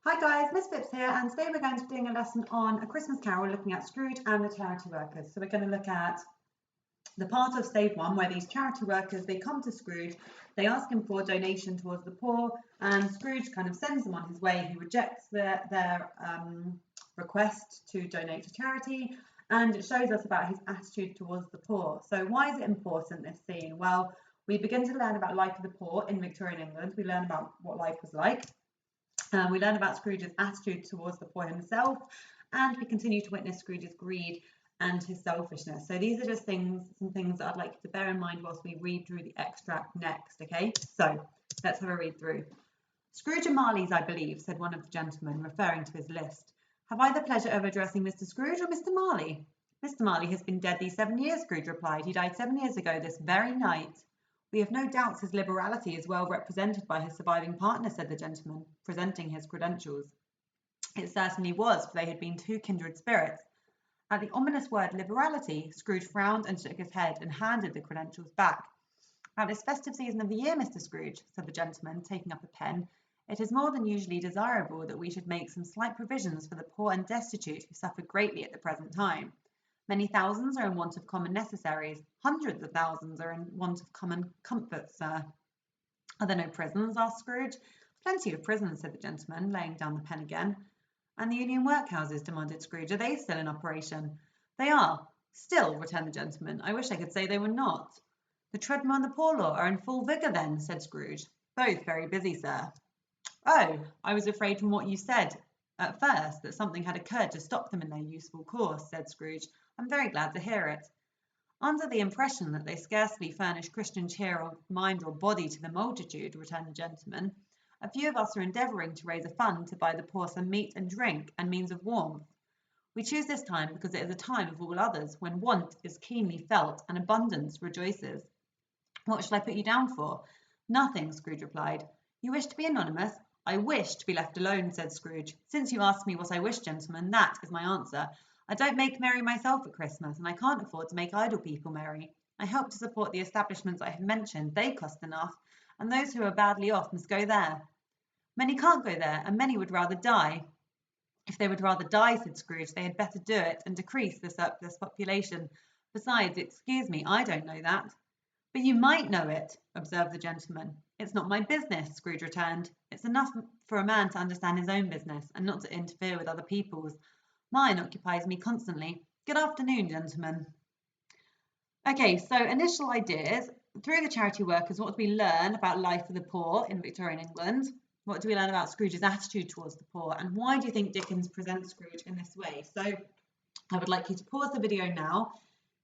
Hi guys, Miss Phipps here, and today we're going to be doing a lesson on A Christmas Carol looking at Scrooge and the charity workers. So we're going to look at the part of Stave 1 where these charity workers, they come to Scrooge, they ask him for a donation towards the poor, and Scrooge kind of sends them on his way. He rejects their request to donate to charity, and it shows us about his attitude towards the poor. So why is it important, this scene? Well, we begin to learn about life of the poor in Victorian England. We learn about what life was like. We learn about Scrooge's attitude towards the poor himself, and we continue to witness Scrooge's greed and his selfishness. So these are just some things that I'd like you to bear in mind whilst we read through the extract next, okay? So let's have a read through. Scrooge and Marley's, I believe, said one of the gentlemen, referring to his list. Have I the pleasure of addressing Mr. Scrooge or Mr. Marley? Mr. Marley has been dead these 7 years, Scrooge replied. He died 7 years ago this very night. We have no doubts his liberality is well represented by his surviving partner, said the gentleman, presenting his credentials. It certainly was, for they had been two kindred spirits. At the ominous word liberality, Scrooge frowned and shook his head and handed the credentials back. At this festive season of the year, Mr. Scrooge, said the gentleman, taking up a pen, it is more than usually desirable that we should make some slight provisions for the poor and destitute who suffer greatly at the present time. Many thousands are in want of common necessaries. Hundreds of thousands are in want of common comforts, sir. Are there no prisons? asked Scrooge. Plenty of prisons, said the gentleman, laying down the pen again. And the union workhouses, demanded Scrooge. Are they still in operation? They are. Still, returned the gentleman. I wish I could say they were not. The treadmill and the poor law are in full vigour then, said Scrooge. Both very busy, sir. Oh, I was afraid from what you said at first that something had occurred to stop them in their useful course, said Scrooge. I'm very glad to hear it. Under the impression that they scarcely furnish Christian cheer of mind or body to the multitude, returned the gentleman, a few of us are endeavouring to raise a fund to buy the poor some meat and drink and means of warmth. We choose this time because it is a time of all others when want is keenly felt and abundance rejoices. What shall I put you down for? Nothing, Scrooge replied. You wish to be anonymous? I wish to be left alone, said Scrooge. Since you ask me what I wish, gentlemen, that is my answer. I don't make merry myself at Christmas, and I can't afford to make idle people merry. I help to support the establishments I have mentioned. They cost enough, and those who are badly off must go there. Many can't go there, and many would rather die. If they would rather die, said Scrooge, they had better do it and decrease the surplus population. Besides, excuse me, I don't know that. But you might know it, observed the gentleman. It's not my business, Scrooge returned. It's enough for a man to understand his own business and not to interfere with other people's. Mine occupies me constantly. Good afternoon, gentlemen. Okay, so initial ideas. Through the charity workers, what do we learn about life of the poor in Victorian England? What do we learn about Scrooge's attitude towards the poor? And why do you think Dickens presents Scrooge in this way? So I would like you to pause the video now,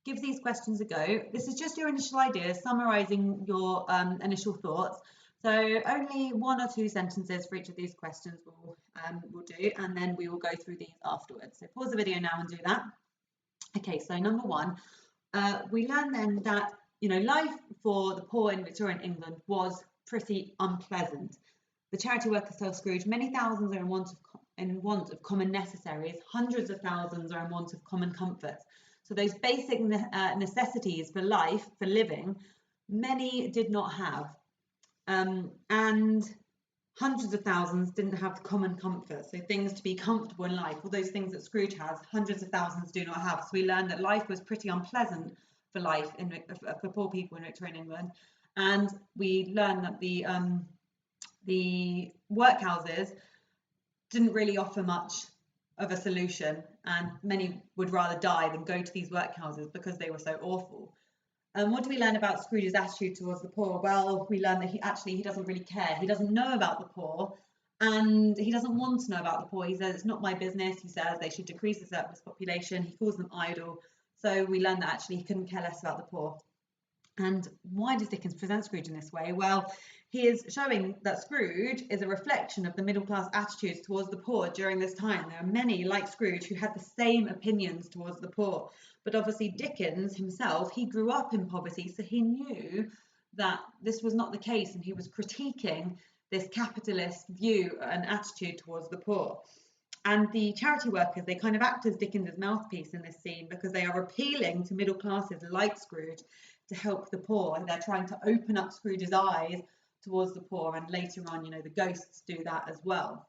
give these questions a go. This is just your initial ideas, summarising your initial thoughts. So only 1 or 2 sentences for each of these questions will do, and then we will go through these afterwards. So pause the video now and do that. Okay, so number 1, we learn then that life for the poor in Victorian England was pretty unpleasant. The charity workers tell Scrooge many thousands are in want of common necessaries. Hundreds of thousands are in want of common comforts. So those basic necessities for life, for living, many did not have. And hundreds of thousands didn't have the common comfort, so things to be comfortable in life, all those things that Scrooge has, hundreds of thousands do not have. So we learned that life was pretty unpleasant for life for poor people in Victorian England, and we learned that the workhouses didn't really offer much of a solution, and many would rather die than go to these workhouses because they were so awful. What do we learn about Scrooge's attitude towards the poor? Well, we learn that he doesn't really care. He doesn't know about the poor, and he doesn't want to know about the poor. He says, it's not my business. He says they should decrease the surplus population. He calls them idle. So we learn that actually he couldn't care less about the poor. And why does Dickens present Scrooge in this way? Well, he is showing that Scrooge is a reflection of the middle class attitudes towards the poor during this time. There are many, like Scrooge, who had the same opinions towards the poor. But obviously Dickens himself, he grew up in poverty, so he knew that this was not the case, and he was critiquing this capitalist view and attitude towards the poor. And the charity workers, they kind of act as Dickens's mouthpiece in this scene because they are appealing to middle classes like Scrooge to help the poor. And they're trying to open up Scrooge's eyes towards the poor, and later on, the ghosts do that as well.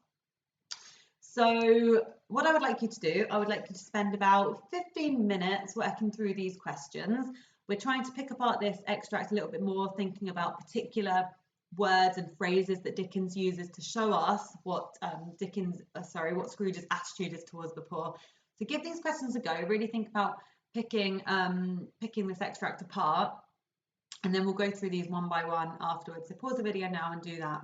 So what I would like you to do, I would like you to spend about 15 minutes working through these questions. We're trying to pick apart this extract a little bit more, thinking about particular words and phrases that Dickens uses to show us what what Scrooge's attitude is towards the poor. So give these questions a go. Really think about picking this extract apart, and then we'll go through these one by one afterwards. So pause the video now and do that.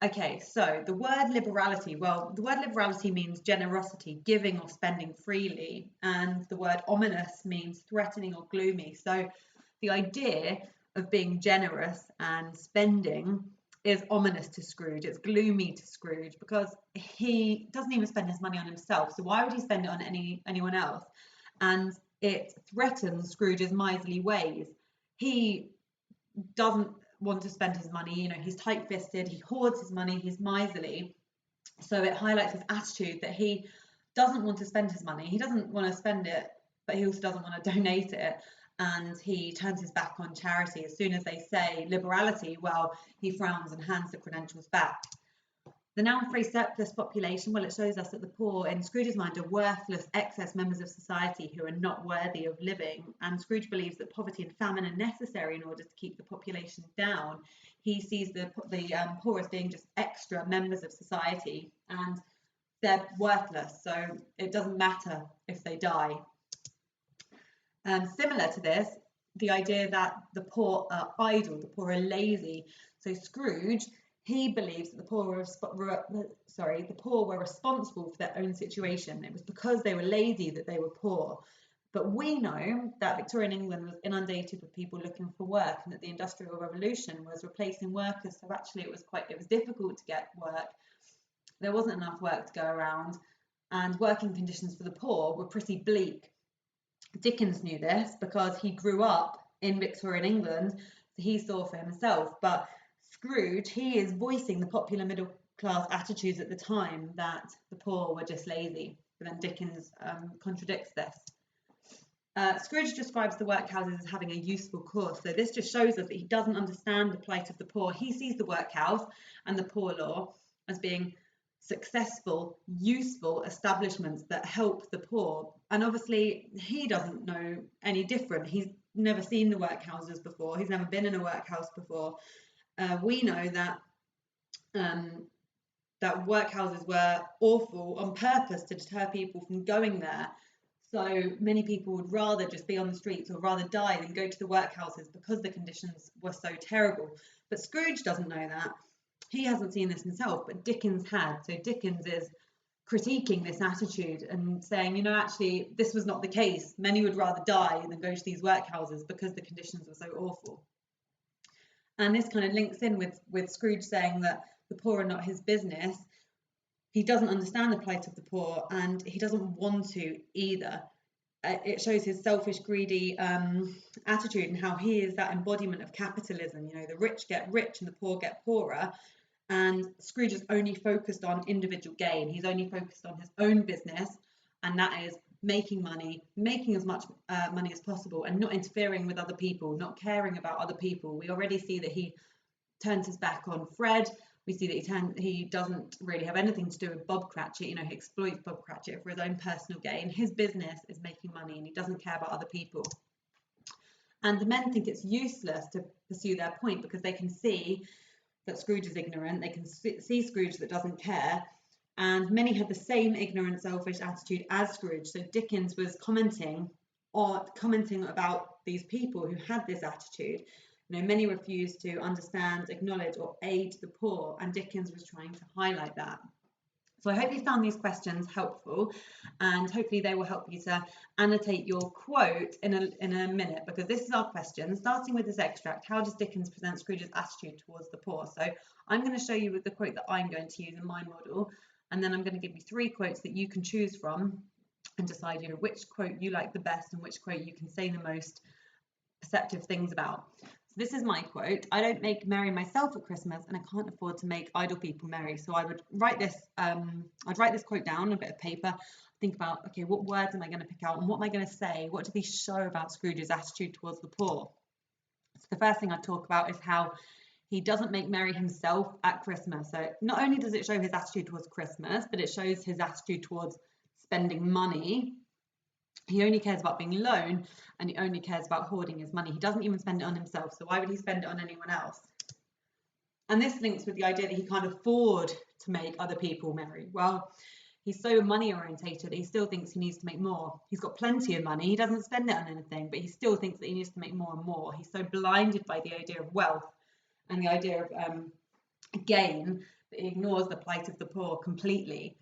Okay, so the word liberality. Well, the word liberality means generosity, giving or spending freely, and the word ominous means threatening or gloomy. So the idea of being generous and spending is ominous to Scrooge. It's gloomy to Scrooge because he doesn't even spend his money on himself. So why would he spend it on anyone else? And it threatens Scrooge's miserly ways. He doesn't want to spend his money, you know, he's tight-fisted, he hoards his money, he's miserly. So it highlights his attitude that he doesn't want to spend his money, he doesn't want to spend it, but he also doesn't want to donate it, and he turns his back on charity. As soon as they say liberality, well, he frowns and hands the credentials back. The noun phrase surplus population, well, it shows us that the poor, in Scrooge's mind, are worthless excess members of society who are not worthy of living. And Scrooge believes that poverty and famine are necessary in order to keep the population down. He sees the poor as being just extra members of society, and they're worthless, so it doesn't matter if they die. Similar to this, the idea that the poor are idle, the poor are lazy. So Scrooge, he believes that the poor were responsible for their own situation. It was because they were lazy that they were poor. But we know that Victorian England was inundated with people looking for work, and that the Industrial Revolution was replacing workers. So actually, it was difficult to get work. There wasn't enough work to go around, and working conditions for the poor were pretty bleak. Dickens knew this because he grew up in Victorian England, so he saw for himself. But Scrooge, he is voicing the popular middle class attitudes at the time that the poor were just lazy. But then Dickens contradicts this. Scrooge describes the workhouses as having a useful cause. So this just shows us that he doesn't understand the plight of the poor. He sees the workhouse and the poor law as being successful, useful establishments that help the poor. And obviously, he doesn't know any different. He's never seen the workhouses before. He's never been in a workhouse before. We know that that workhouses were awful on purpose to deter people from going there. So many people would rather just be on the streets or rather die than go to the workhouses because the conditions were so terrible. But Scrooge doesn't know that. He hasn't seen this himself, but Dickens had. So Dickens is critiquing this attitude and saying, you know, actually, this was not the case. Many would rather die than go to these workhouses because the conditions were so awful. And this kind of links in with Scrooge saying that the poor are not his business. He doesn't understand the plight of the poor, and he doesn't want to either. It shows his selfish, greedy attitude and how he is that embodiment of capitalism. You know, the rich get rich and the poor get poorer. And Scrooge is only focused on individual gain. He's only focused on his own business, and that is making money, making as much money as possible, and not interfering with other people, not caring about other people. We already see that he turns his back on Fred. We see that he doesn't really have anything to do with Bob Cratchit. You know, he exploits Bob Cratchit for his own personal gain. His business is making money, and he doesn't care about other people. And the men think it's useless to pursue their point because they can see that Scrooge is ignorant. They can see Scrooge that doesn't care. And many had the same ignorant, selfish attitude as Scrooge. So Dickens was commenting about these people who had this attitude. You know, many refused to understand, acknowledge, or aid the poor, and Dickens was trying to highlight that. So I hope you found these questions helpful, and hopefully they will help you to annotate your quote in a minute, because this is our question. Starting with this extract, how does Dickens present Scrooge's attitude towards the poor? So I'm going to show you with the quote that I'm going to use in my model, and then I'm going to give you 3 quotes that you can choose from and decide, you know, which quote you like the best and which quote you can say the most perceptive things about. So this is my quote: "I don't make merry myself at Christmas, and I can't afford to make idle people merry." So I would write this. I'd write this quote down on a bit of paper. Think about, okay, what words am I going to pick out, and what am I going to say? What do these show about Scrooge's attitude towards the poor? So the first thing I'd talk about is how he doesn't make merry himself at Christmas. So not only does it show his attitude towards Christmas, but it shows his attitude towards spending money. He only cares about being alone, and he only cares about hoarding his money. He doesn't even spend it on himself, so why would he spend it on anyone else? And this links with the idea that he can't afford to make other people merry. Well, he's so money orientated that he still thinks he needs to make more. He's got plenty of money, he doesn't spend it on anything, but he still thinks that he needs to make more and more. He's so blinded by the idea of wealth and the idea of gain that he ignores the plight of the poor completely.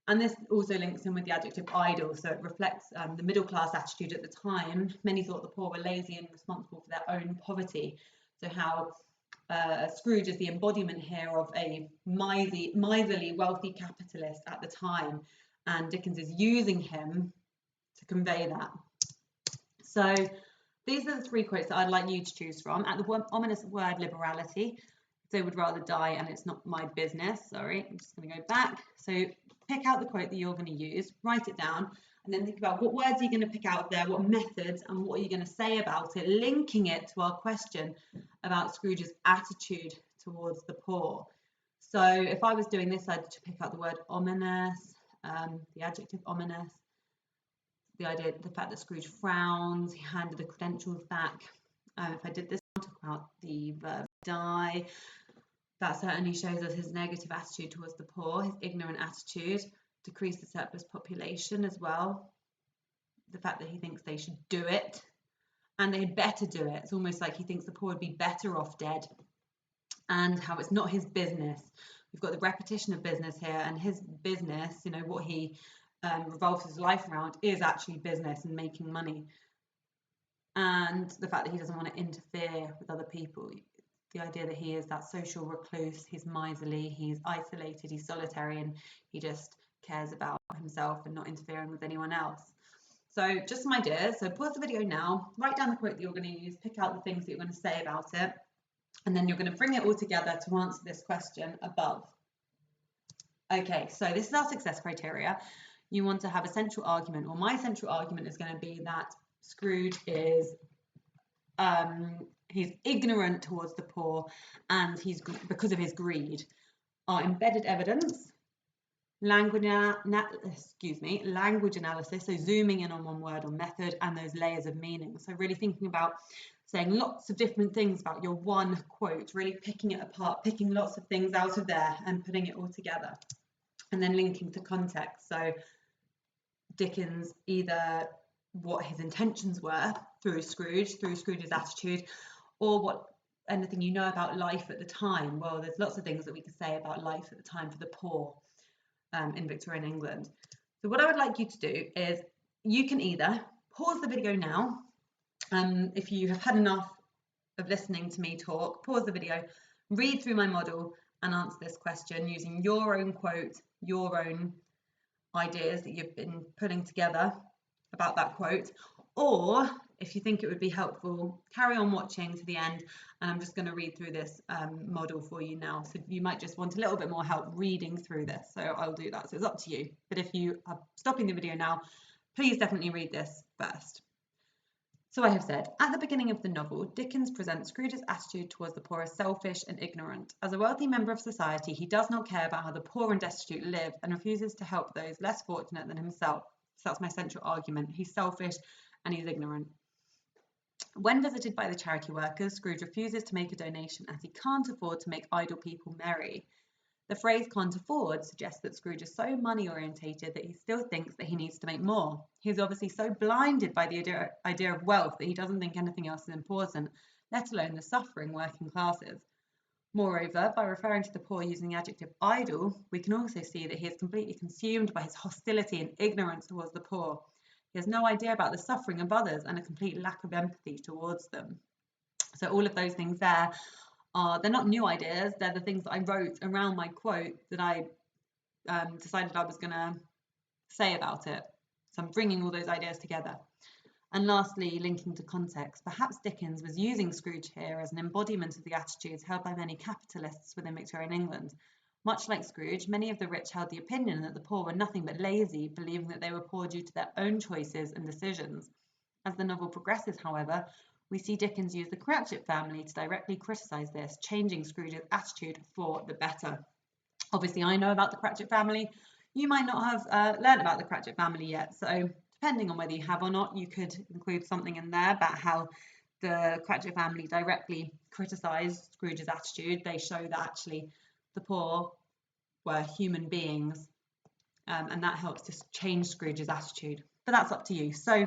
And this also links in with the adjective idle, so it reflects the middle class attitude at the time. Many thought the poor were lazy and responsible for their own poverty. So how Scrooge is the embodiment here of a miserly, wealthy capitalist at the time, and Dickens is using him to convey that. So these are the 3 quotes that I'd like you to choose from. At the ominous word liberality, they would rather die and it's not my business. Sorry, I'm just going to go back. So pick out the quote that you're going to use, write it down, and then think about what words are you going to pick out of there, what methods, and what are you going to say about it, linking it to our question about Scrooge's attitude towards the poor. So if I was doing this, I'd pick out the word ominous, the adjective ominous, the fact that Scrooge frowns, he handed the credentials back. If I did this, I'll talk about the verb die. That certainly shows us his negative attitude towards the poor, his ignorant attitude, decrease the surplus population as well. The fact that he thinks they should do it and they had better do it. It's almost like he thinks the poor would be better off dead, and how it's not his business. We've got the repetition of business here, and his business, you know, what he revolves his life around is actually business and making money. And the fact that he doesn't want to interfere with other people. The idea that he is that social recluse, he's miserly, he's isolated, he's solitary, and he just cares about himself and not interfering with anyone else. So just some ideas. So pause the video now, write down the quote that you're going to use, pick out the things that you're going to say about it, and then you're going to bring it all together to answer this question above. Okay, so this is our success criteria. You want to have a central argument, or my central argument is going to be that Scrooge is he's ignorant towards the poor, and he's because of his greed. Our embedded evidence, language analysis, so zooming in on one word or method, and those layers of meaning. So really thinking about saying lots of different things about your one quote, really picking it apart, picking lots of things out of there and putting it all together, and then linking to context. So Dickens, either what his intentions were through Scrooge's attitude, or what anything you know about life at the time. Well, there's lots of things that we could say about life at the time for the poor in Victorian England. So what I would like you to do is you can either pause the video now, if you have had enough of listening to me talk, pause the video, read through my model and answer this question using your own quote, your own ideas that you've been putting together about that quote. Or if you think it would be helpful, carry on watching to the end, and I'm just going to read through this model for you now. So you might just want a little bit more help reading through this, so I'll do that. So it's up to you. But if you are stopping the video now, please definitely read this first. So I have said, at the beginning of the novel, Dickens presents Scrooge's attitude towards the poor as selfish and ignorant. As a wealthy member of society, he does not care about how the poor and destitute live and refuses to help those less fortunate than himself. So that's my central argument. He's selfish and he's ignorant. When visited by the charity workers, Scrooge refuses to make a donation as he can't afford to make idle people merry. The phrase can't afford suggests that Scrooge is so money orientated that he still thinks that he needs to make more. He's obviously so blinded by the idea of wealth that he doesn't think anything else is important, let alone the suffering working classes. Moreover, by referring to the poor using the adjective idle, we can also see that he is completely consumed by his hostility and ignorance towards the poor. He has no idea about the suffering of others and a complete lack of empathy towards them. So all of those things there they're not new ideas, they're the things that I wrote around my quote that I decided I was going to say about it. So I'm bringing all those ideas together. And lastly, linking to context, perhaps Dickens was using Scrooge here as an embodiment of the attitudes held by many capitalists within Victorian England. Much like Scrooge, many of the rich held the opinion that the poor were nothing but lazy, believing that they were poor due to their own choices and decisions. As the novel progresses, however, we see Dickens use the Cratchit family to directly criticise this, changing Scrooge's attitude for the better. Obviously, I know about the Cratchit family. You might not have learned about the Cratchit family yet, so depending on whether you have or not, you could include something in there about how the Cratchit family directly criticised Scrooge's attitude. They show that actually the poor were human beings, and that helps to change Scrooge's attitude. But that's up to you. So